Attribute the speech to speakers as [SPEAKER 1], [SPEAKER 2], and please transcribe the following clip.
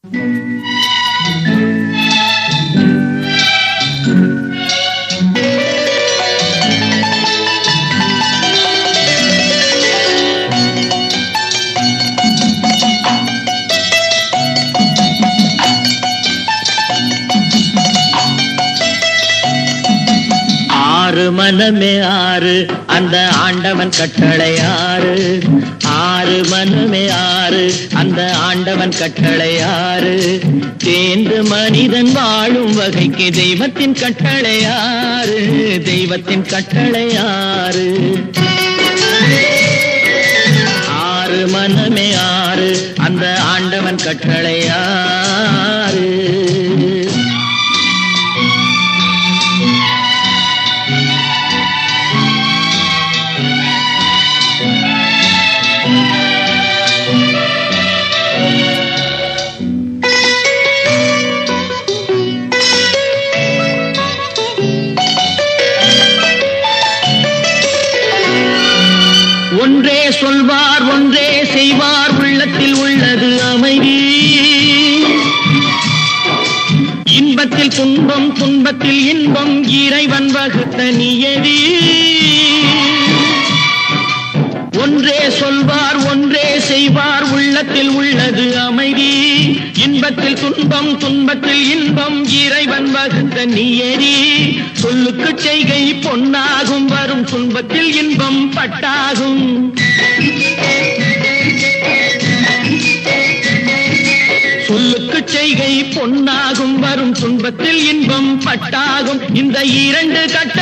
[SPEAKER 1] ஆறு மனமே ஆறு அந்த ஆண்டவன் கட்டளை ஆறு. ஆறு மனமே ஆறு அந்த ஆண்டவன் கட்டளை ஆறு. தேர்ந்து மனிதன் வாழும் வகைக்கு தெய்வத்தின் கட்டளை ஆறு. தெய்வத்தின் கட்டளை ஆறு. ஆறு மனமே ஆறு அந்த ஆண்டவன் கட்டளை ஆறு. ஒன்றே சொல்வார் ஒன்றே செய்வார் உள்ளத்தில் உள்ளது அமைதி. இன்பத்தில் துன்பம் துன்பத்தில் இன்பம் இறைவன் வகுத்த நியதி. ஒன்றே சொல்வார் ஒன்றே செய்வார் உள்ளத்தில் உள்ளது அமைதி. இன்பத்தில் துன்பம் துன்பத்தில் இன்பம் இறைவன் வகுத்த நியதி. சொல்லுக்கு செய்கை பொன்னாகும் வரும் துன்பத்தில் இன்பம் பட்டாகும். சொல்லுக்கு செய்கை பொன்னாகும் வரும் துன்பத்தில் இன்பம் பட்டாகும். இந்த இரண்டு கட்ட